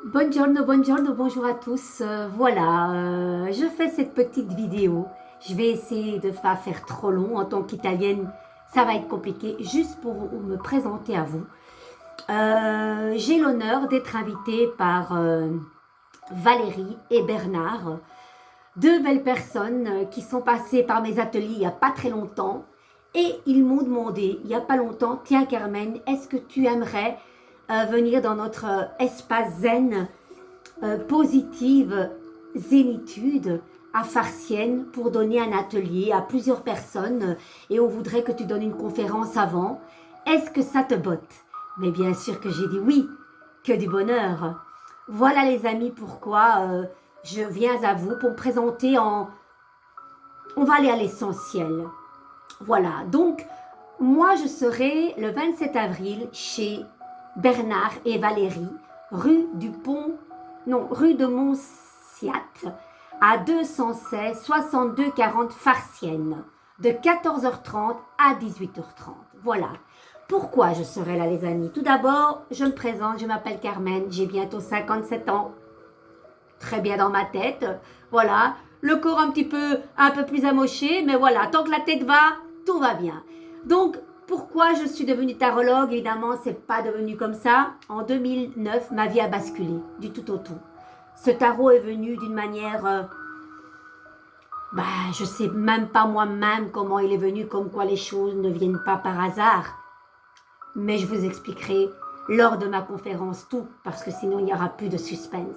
Buongiorno, buongiorno, bonjour à tous. Voilà, je fais cette petite vidéo. Je vais essayer de ne pas faire trop long. En tant qu'italienne, ça va être compliqué. Juste pour me présenter à vous. J'ai l'honneur d'être invitée par Valérie et Bernard. Deux belles personnes qui sont passées par mes ateliers il n'y a pas très longtemps. Et ils m'ont demandé, il n'y a pas longtemps, tiens Carmen, est-ce que tu aimerais venir dans notre espace zen positive zénitude à Farciennes pour donner un atelier à plusieurs personnes et on voudrait que tu donnes une conférence avant. Est-ce que ça te botte? Mais bien sûr que j'ai dit oui, que du bonheur. Voilà les amis pourquoi je viens à vous pour me présenter en... On va aller à l'essentiel. Voilà, donc moi je serai le 27 avril chez Bernard et Valérie, rue du Pont, non, rue de Monciat, à 216 62 40 Farciennes, de 14h30 à 18h30. Voilà. Pourquoi je serai là les amis? Tout d'abord, je me présente, je m'appelle Carmen, j'ai bientôt 57 ans. Très bien dans ma tête, voilà. Le corps un peu plus amoché, mais voilà, tant que la tête va, tout va bien. Donc, pourquoi je suis devenue tarologue? Évidemment, c'est pas devenu comme ça. En 2009, ma vie a basculé du tout au tout. Ce tarot est venu d'une manière... je sais même pas moi-même comment il est venu, comme quoi les choses ne viennent pas par hasard. Mais je vous expliquerai lors de ma conférence tout, parce que sinon il n'y aura plus de suspense.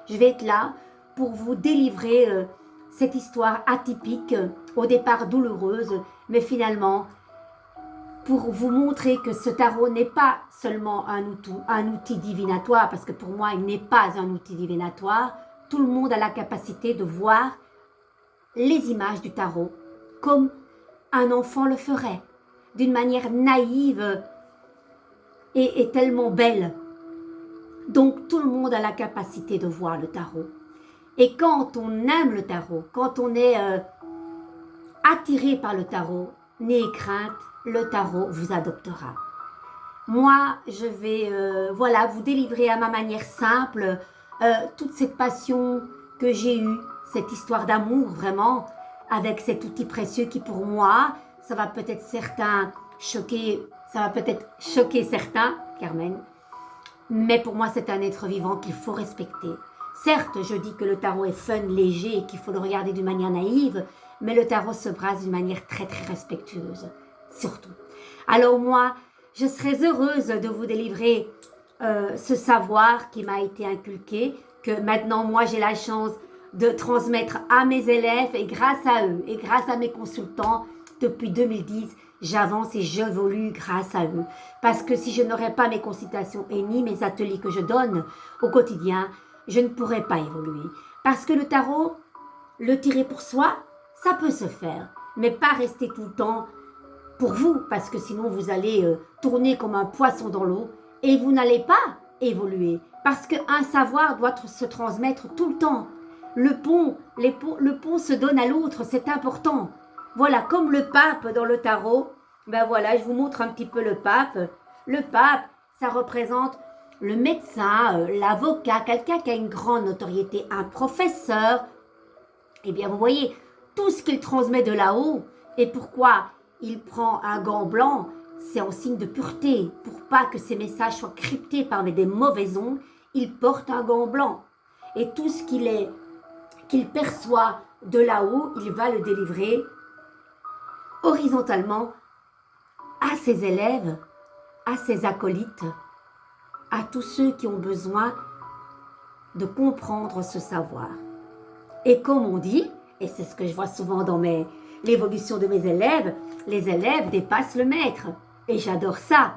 Je vais être là pour vous délivrer cette histoire atypique, au départ douloureuse, mais finalement pour vous montrer que ce tarot n'est pas seulement un outil divinatoire, parce que pour moi, il n'est pas un outil divinatoire. Tout le monde a la capacité de voir les images du tarot comme un enfant le ferait, d'une manière naïve et tellement belle. Donc, tout le monde a la capacité de voir le tarot. Et quand on aime le tarot, quand on est attiré par le tarot, n'ayez crainte, le tarot vous adoptera. Moi, je vais voilà, vous délivrer à ma manière simple toute cette passion que j'ai eue, cette histoire d'amour vraiment, avec cet outil précieux qui pour moi, ça va peut-être choquer certains, Carmen, mais pour moi c'est un être vivant qu'il faut respecter. Certes, je dis que le tarot est fun, léger et qu'il faut le regarder d'une manière naïve, mais le tarot se brasse d'une manière très très respectueuse, surtout. Alors moi, je serais heureuse de vous délivrer ce savoir qui m'a été inculqué, que maintenant moi j'ai la chance de transmettre à mes élèves et grâce à eux et grâce à mes consultants, depuis 2010, j'avance et j'évolue grâce à eux. Parce que si je n'aurais pas mes consultations et ni mes ateliers que je donne au quotidien, je ne pourrais pas évoluer. Parce que le tarot, le tirer pour soi, ça peut se faire, mais pas rester tout le temps pour vous, parce que sinon vous allez tourner comme un poisson dans l'eau et vous n'allez pas évoluer, parce qu'un savoir doit se transmettre tout le temps. Le pont se donne à l'autre, c'est important. Voilà, comme le pape dans le tarot, ben voilà, je vous montre un petit peu le pape. Le pape, ça représente le médecin, l'avocat, quelqu'un qui a une grande notoriété, un professeur. Eh bien, vous voyez, tout ce qu'il transmet de là-haut, et pourquoi il prend un gant blanc, c'est en signe de pureté. Pour pas que ces messages soient cryptés par des mauvaises ondes, il porte un gant blanc. Et tout ce qu'il perçoit de là-haut, il va le délivrer horizontalement à ses élèves, à ses acolytes, à tous ceux qui ont besoin de comprendre ce savoir. Et comme on dit, et c'est ce que je vois souvent dans l'évolution de mes élèves, les élèves dépassent le maître. Et j'adore ça.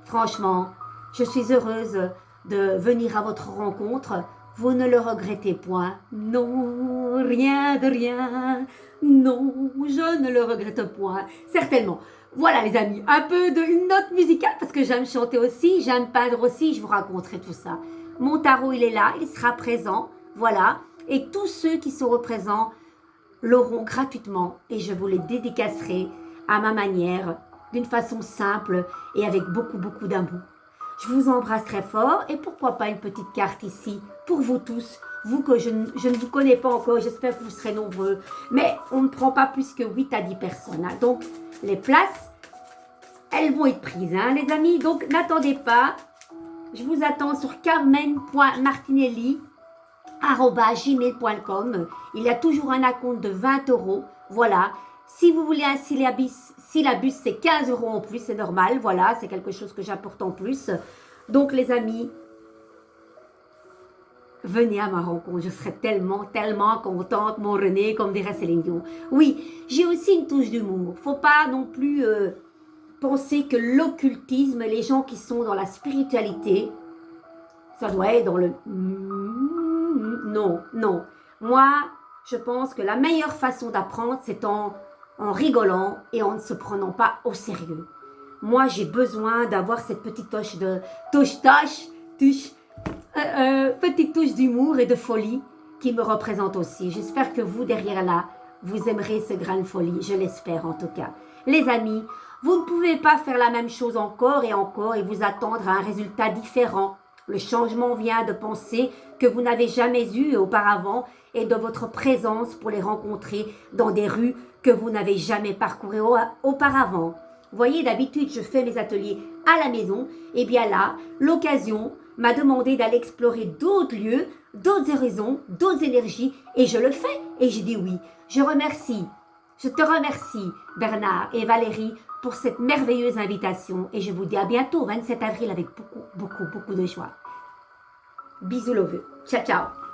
Franchement, je suis heureuse de venir à votre rencontre. Vous ne le regrettez point. Non, rien de rien. Non, je ne le regrette point. Certainement. Voilà les amis, un peu d'une note musicale parce que j'aime chanter aussi, j'aime peindre aussi, je vous raconterai tout ça. Mon tarot, il est là, il sera présent. Voilà. Et tous ceux qui seront présents l'auront gratuitement et je vous les dédicacerai à ma manière, d'une façon simple et avec beaucoup d'amour. Je vous embrasse très fort et pourquoi pas une petite carte ici pour vous tous. Vous que je ne vous connais pas encore, j'espère que vous serez nombreux. Mais on ne prend pas plus que 8 à 10 personnes. Hein. Donc, les places, elles vont être prises, hein, les amis. Donc, n'attendez pas. Je vous attends sur carmen.martinelli@gmail.com. Il y a toujours un acompte de 20 €. Voilà. Si vous voulez un syllabus, c'est 15 € en plus, c'est normal. Voilà, c'est quelque chose que j'apporte en plus. Donc, les amis, venez à ma rencontre. Je serai tellement, tellement contente, mon René, comme dirait Céline Dion. Oui, j'ai aussi une touche d'humour. Faut pas non plus penser que l'occultisme, les gens qui sont dans la spiritualité, ça doit être dans le... Non, non. Moi, je pense que la meilleure façon d'apprendre, c'est en rigolant et en ne se prenant pas au sérieux. Moi, j'ai besoin d'avoir cette petite petite touche d'humour et de folie qui me représente aussi. J'espère que vous, derrière là, vous aimerez ce grain de folie. Je l'espère en tout cas. Les amis, vous ne pouvez pas faire la même chose encore et encore et vous attendre à un résultat différent. Le changement vient de pensées que vous n'avez jamais eues auparavant et de votre présence pour les rencontrer dans des rues que vous n'avez jamais parcourues auparavant. Vous voyez, d'habitude, je fais mes ateliers à la maison. Et bien là, l'occasion m'a demandé d'aller explorer d'autres lieux, d'autres horizons, d'autres énergies. Et je le fais. Et j'ai dit oui. Je te remercie, Bernard et Valérie, pour cette merveilleuse invitation. Et je vous dis à bientôt, 27 avril, avec beaucoup de joie. Bisous, loveux. Ciao, ciao.